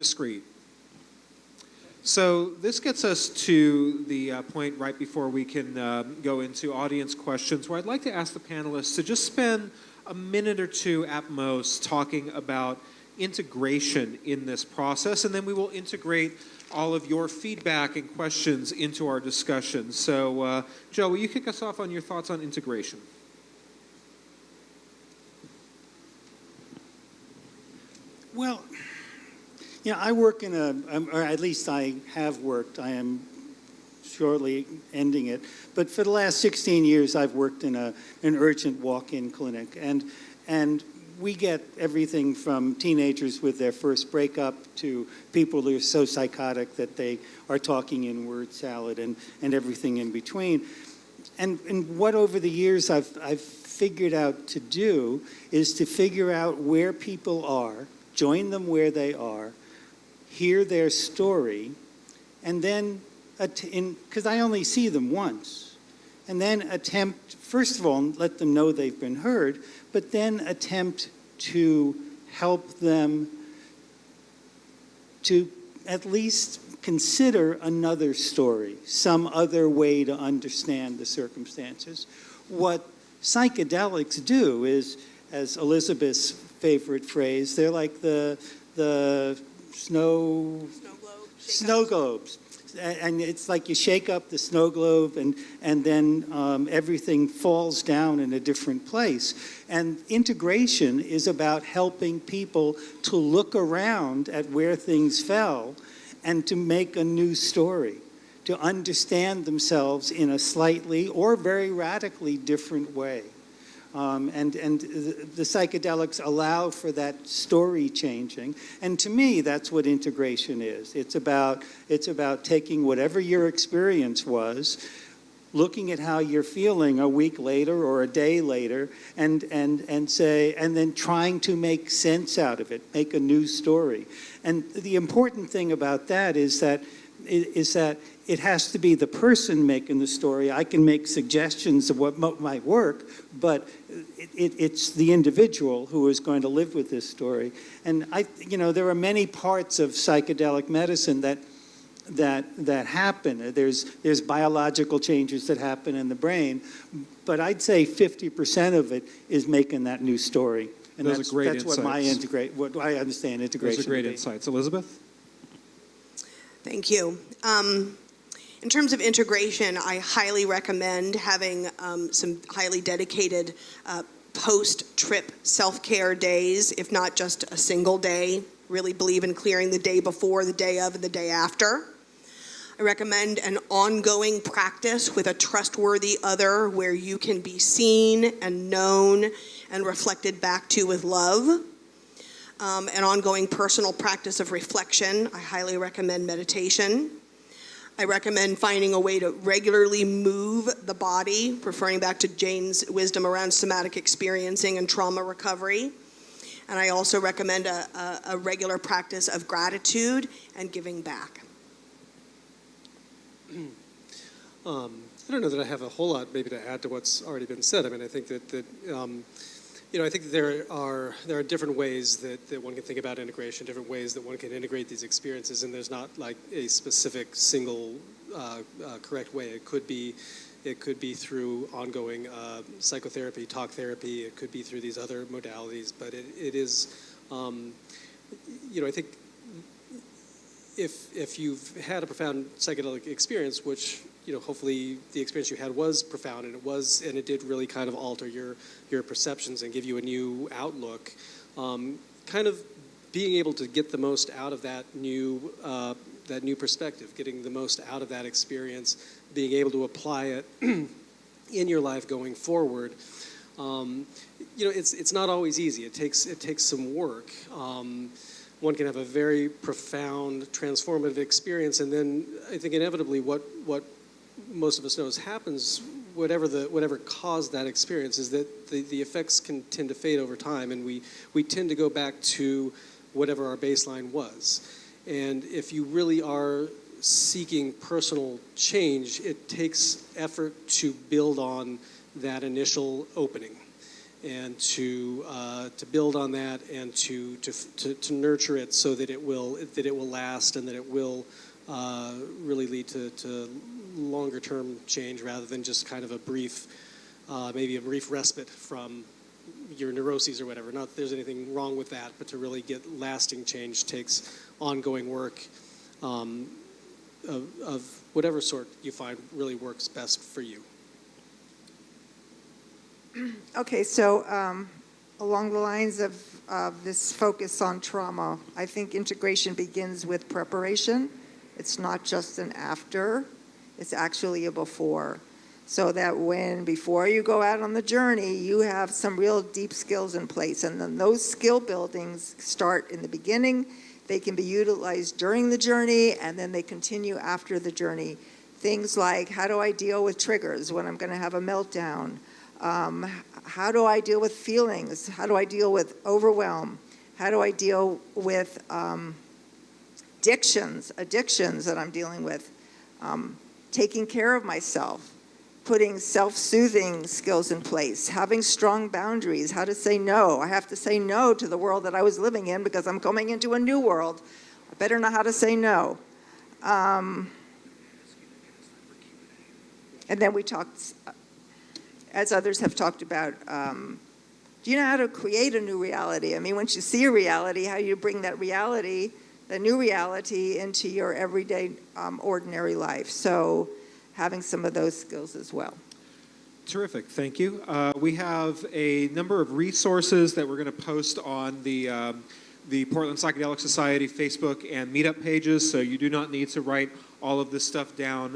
Discrete. So this gets us to the point right before we can go into audience questions, where I'd like to ask the panelists to just spend a minute or two at most talking about integration in this process, and then we will integrate all of your feedback and questions into our discussion. So Joe, will you kick us off on your thoughts on integration? Well, I work in or at least I have worked. I am shortly ending it. But for the last 16 years, I've worked in an urgent walk-in clinic. And we get everything from teenagers with their first breakup to people who are so psychotic that they are talking in word salad and everything in between. And what over the years I've figured out to do is to figure out where people are, join them where they are, hear their story, and then, because I only see them once, and then attempt, first of all, let them know they've been heard, but then attempt to help them to at least consider another story, some other way to understand the circumstances. What psychedelics do is, as Elizabeth's favorite phrase, they're like the snow globes. And it's like you shake up the snow globe and then everything falls down in a different place. And integration is about helping people to look around at where things fell and to make a new story, to understand themselves in a slightly or very radically different way. And the psychedelics allow for that story changing. And to me, that's what integration is. It's about taking whatever your experience was, looking at how you're feeling a week later or a day later, and then trying to make sense out of it, make a new story. And the important thing about that is that it has to be the person making the story. I can make suggestions of what might work, but it's the individual who is going to live with this story. And there are many parts of psychedelic medicine that happen. There's biological changes that happen in the brain, but I'd say 50% of it is making that new story. And Those are great insights. What I understand integration. Those are great insights. Elizabeth? Thank you. In terms of integration, I highly recommend having some highly dedicated post-trip self-care days, if not just a single day. Really believe in clearing the day before, the day of, and the day after. I recommend an ongoing practice with a trustworthy other where you can be seen and known and reflected back to with love. An ongoing personal practice of reflection. I highly recommend meditation. I recommend finding a way to regularly move the body, referring back to Jane's wisdom around somatic experiencing and trauma recovery. And I also recommend a regular practice of gratitude and giving back. I don't know that I have a whole lot maybe to add to what's already been said. I mean, I think that I think there are different ways that one can think about integration, different ways that one can integrate these experiences, and there's not like a specific single correct way. It could be through ongoing psychotherapy, talk therapy. It could be through these other modalities, but it is, I think if you've had a profound psychedelic experience, which hopefully the experience you had was profound, and it did really kind of alter your perceptions and give you a new outlook. Kind of being able to get the most out of that new perspective, getting the most out of that experience, being able to apply it in your life going forward. It's not always easy. It takes some work. One can have a very profound, transformative experience, and then I think inevitably what most of us knows happens, whatever caused that experience, is that the effects can tend to fade over time, and we tend to go back to whatever our baseline was. And if you really are seeking personal change, it takes effort to build on that initial opening. to build on that and to nurture it so that it will last and that it will really lead to longer term change rather than just kind of a brief maybe a brief respite from your neuroses or whatever. Not that there's anything wrong with that, but to really get lasting change takes ongoing work of whatever sort you find really works best for you. Okay, so along the lines of this focus on trauma, I think integration begins with preparation. It's not just an after, it's actually a before. So that before you go out on the journey, you have some real deep skills in place. And then those skill buildings start in the beginning. They can be utilized during the journey, and then they continue after the journey. Things like, how do I deal with triggers when I'm going to have a meltdown? How do I deal with feelings? How do I deal with overwhelm? How do I deal with addictions that I'm dealing with? Taking care of myself, putting self-soothing skills in place, having strong boundaries, how to say no. I have to say no to the world that I was living in because I'm coming into a new world. I better know how to say no. And then we talked, as others have talked about, do you know how to create a new reality? I mean, once you see a reality, how do you bring that reality, the new reality, into your everyday, ordinary life? So having some of those skills as well. Terrific, thank you. We have a number of resources that we're going to post on the Portland Psychedelic Society Facebook and Meetup pages, so you do not need to write all of this stuff down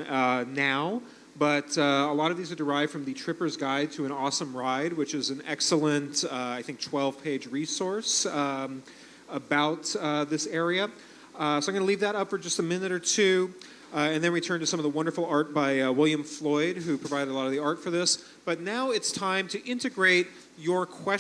now. But a lot of these are derived from the Tripper's Guide to an Awesome Ride, which is an excellent, I think, 12-page resource about this area. So I'm going to leave that up for just a minute or two, and then return to some of the wonderful art by William Floyd, who provided a lot of the art for this. But now it's time to integrate your questions.